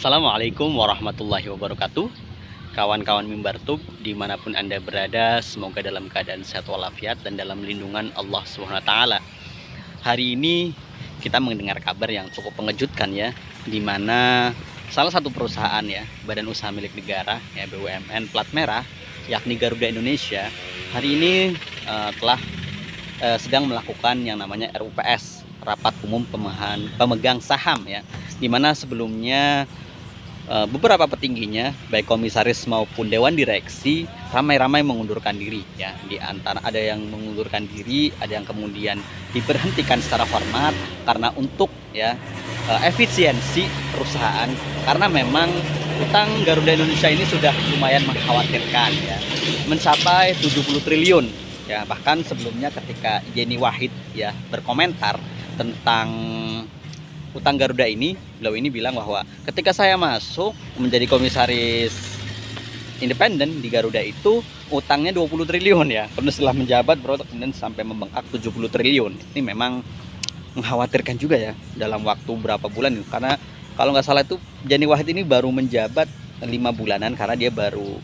Assalamualaikum warahmatullahi wabarakatuh. Kawan-kawan Mimbar Tub dimanapun Anda berada, semoga dalam keadaan sehat walafiat dan dalam lindungan Allah SWT. Hari ini kita mendengar kabar yang cukup mengejutkan ya, di mana salah satu perusahaan ya, badan usaha milik negara ya, BUMN plat merah, yakni Garuda Indonesia, hari ini telah sedang melakukan yang namanya RUPS, Rapat Umum Pemegang Saham ya, dimana sebelumnya beberapa petingginya baik komisaris maupun dewan direksi ramai-ramai mengundurkan diri ya. Di antara ada yang mengundurkan diri, ada yang kemudian diberhentikan secara hormat karena untuk ya efisiensi perusahaan, karena memang utang Garuda Indonesia ini sudah lumayan mengkhawatirkan ya, mencapai 70 triliun ya. Bahkan sebelumnya ketika Yeni Wahid ya berkomentar tentang utang Garuda ini, beliau ini bilang bahwa ketika saya masuk menjadi komisaris independen di Garuda itu utangnya 20 triliun ya. Kemudian setelah menjabat bro, kemudian sampai membengkak 70 triliun. Ini memang mengkhawatirkan juga ya dalam waktu berapa bulan, karena kalau nggak salah itu Yeni Wahid ini baru menjabat 5 bulanan, karena dia baru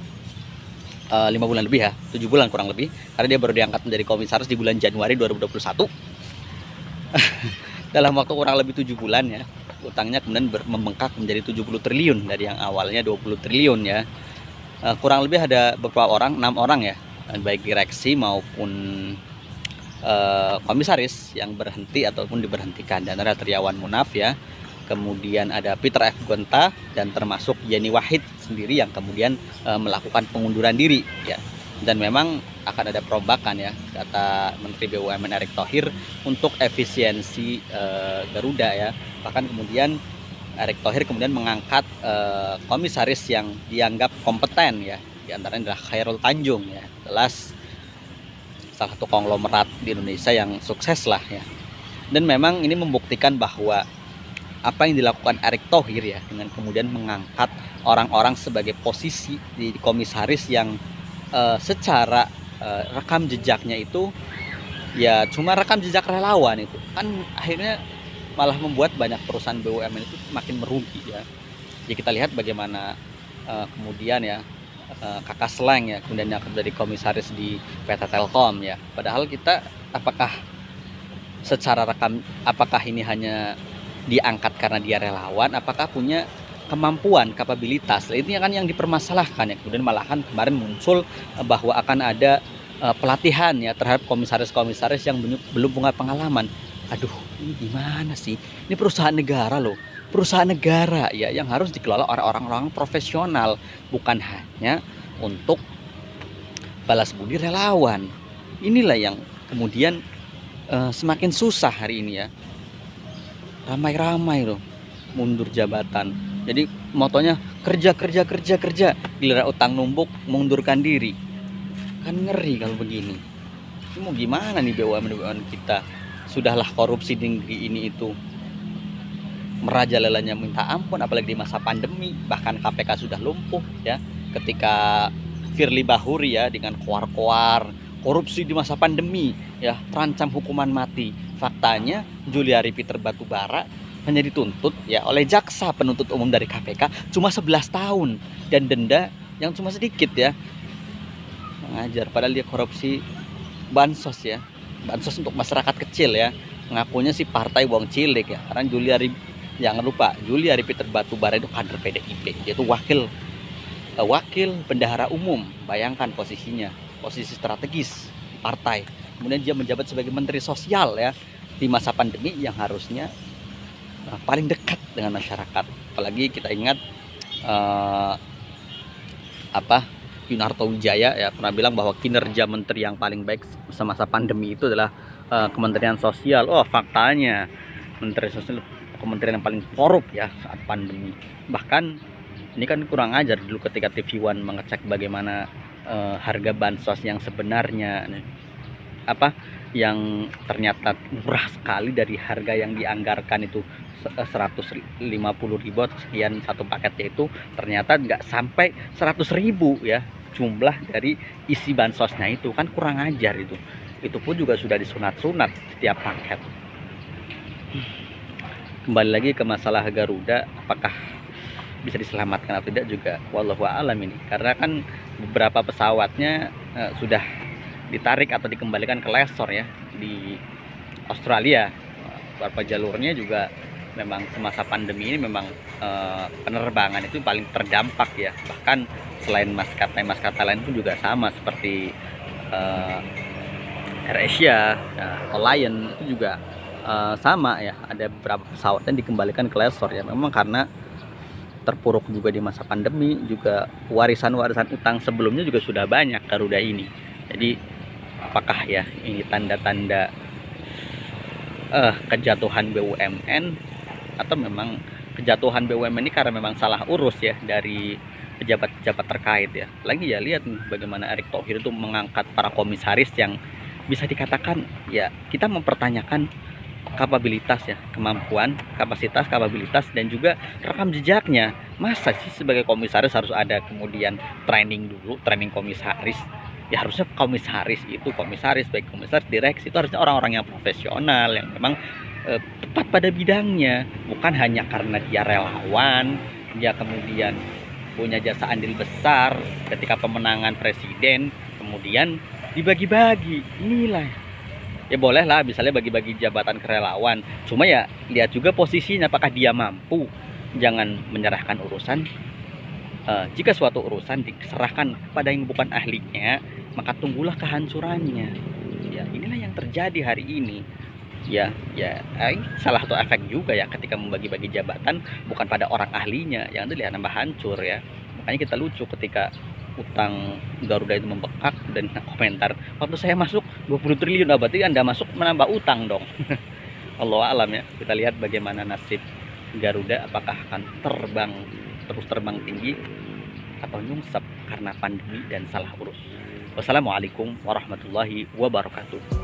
5 bulan lebih ya, 7 bulan kurang lebih, karena dia baru diangkat menjadi komisaris di bulan Januari 2021. Dalam waktu kurang lebih 7 bulan ya, utangnya kemudian membengkak menjadi 70 triliun dari yang awalnya 20 triliun ya. Kurang lebih ada beberapa orang, 6 orang ya, baik direksi maupun komisaris yang berhenti ataupun diberhentikan. Dan ada Triawan Munaf ya, kemudian ada Peter F. Gonta, dan termasuk Yeni Wahid sendiri yang kemudian melakukan pengunduran diri ya. Dan memang akan ada perombakan ya, kata Menteri BUMN Erick Thohir, untuk efisiensi Garuda ya. Bahkan kemudian Erick Thohir kemudian mengangkat komisaris yang dianggap kompeten ya, diantaranya adalah Khairul Tanjung ya, jelas salah satu konglomerat di Indonesia yang sukses lah ya. Dan memang ini membuktikan bahwa apa yang dilakukan Erick Thohir ya, dengan kemudian mengangkat orang-orang sebagai posisi di komisaris yang secara rekam jejaknya itu ya cuma rekam jejak relawan, itu kan akhirnya malah membuat banyak perusahaan BUMN itu makin merugi ya. Jadi kita lihat bagaimana kemudian ya Kakak Sleng ya kemudian yang menjadi komisaris di PT Telkom ya. Padahal kita apakah secara rekam, apakah ini hanya diangkat karena dia relawan, apakah punya kemampuan, kapabilitas? Itu kan yang dipermasalahkan ya. Kemudian malahan kemarin muncul bahwa akan ada pelatihan ya terhadap komisaris-komisaris yang belum punya pengalaman. Aduh, ini gimana sih? Ini perusahaan negara loh, perusahaan negara ya, yang harus dikelola oleh orang-orang profesional, bukan hanya untuk balas budi relawan. Inilah yang kemudian semakin susah hari ini ya. Ramai-ramai loh mundur jabatan. Jadi motonya kerja, giliran utang numpuk mengundurkan diri. Kan ngeri kalau begini. Ini mau gimana nih BUMN kita? Sudahlah korupsi tinggi ini itu merajalelanya minta ampun, apalagi di masa pandemi. Bahkan KPK sudah lumpuh ya, ketika Firly Bahuri ya dengan koar-koar korupsi di masa pandemi ya, terancam hukuman mati. Faktanya Juliari Peter Batubara hanya dituntut ya oleh jaksa penuntut umum dari KPK cuma 11 tahun dan denda yang cuma sedikit ya. Mengajar, padahal dia korupsi bansos ya, bansos untuk masyarakat kecil ya. Ngakunya si partai wong cilik ya, karena Juliari, jangan lupa Juliari Peter Batubara itu kader PDIP, dia itu wakil bendahara umum. Bayangkan posisinya, posisi strategis partai. Kemudian dia menjabat sebagai menteri sosial ya di masa pandemi yang harusnya paling dekat dengan masyarakat. Apalagi kita ingat Yunarto Wijaya ya pernah bilang bahwa kinerja menteri yang paling baik semasa pandemi itu adalah Kementerian Sosial. Oh, faktanya Menteri Sosial kementerian yang paling korup ya saat pandemi. Bahkan ini kan kurang ajar dulu ketika TV One mengecek bagaimana harga bansos yang sebenarnya yang ternyata murah sekali dari harga yang dianggarkan itu 150.000 atau sekian satu paketnya, itu ternyata nggak sampai 100.000 ya jumlah dari isi bansosnya. Itu kan kurang ajar itu pun juga sudah disunat-sunat setiap paket. Kembali lagi ke masalah Garuda, apakah bisa diselamatkan atau tidak juga wallahu a'lam ini, karena kan beberapa pesawatnya sudah ditarik atau dikembalikan ke lessor ya di Australia. Beberapa jalurnya juga memang semasa pandemi ini memang penerbangan itu paling terdampak ya. Bahkan selain maskapai lain pun juga sama, seperti AirAsia, Lion itu juga sama ya. Ada beberapa pesawat yang dikembalikan ke lessor ya, memang karena terpuruk juga di masa pandemi, juga warisan-warisan utang sebelumnya juga sudah banyak Garuda ini. Jadi apakah ya ini tanda-tanda kejatuhan BUMN, atau memang kejatuhan BUMN ini karena memang salah urus ya dari pejabat-pejabat terkait ya. Lagi ya lihat nih bagaimana Erick Thohir itu mengangkat para komisaris yang bisa dikatakan ya kita mempertanyakan kapabilitas ya, kemampuan, kapasitas, kapabilitas, dan juga rekam jejaknya. Masa sih sebagai komisaris harus ada kemudian training dulu, training komisaris? Ya harusnya komisaris itu komisaris, baik komisaris, direksi itu harusnya orang-orang yang profesional, yang memang tepat pada bidangnya, bukan hanya karena dia relawan, dia kemudian punya jasa andil besar ketika pemenangan presiden, kemudian dibagi-bagi. Inilah ya, boleh lah misalnya bagi-bagi jabatan ke relawan, cuma ya lihat juga posisinya, apakah dia mampu. Jangan menyerahkan urusan, jika suatu urusan diserahkan kepada yang bukan ahlinya, maka tunggulah kehancurannya ya. Inilah yang terjadi hari ini ya. Salah satu efek juga ya ketika membagi-bagi jabatan bukan pada orang ahlinya, yang itu lihat nambah hancur ya. Makanya kita lucu ketika utang Garuda itu membengkak dan komentar, waktu saya masuk 20 triliun, berarti Anda masuk menambah utang dong. Allah alam ya. Kita lihat bagaimana nasib Garuda, apakah akan terus terbang tinggi atau nyungsep karena pandemi dan salah urus. Wassalamualaikum warahmatullahi wabarakatuh.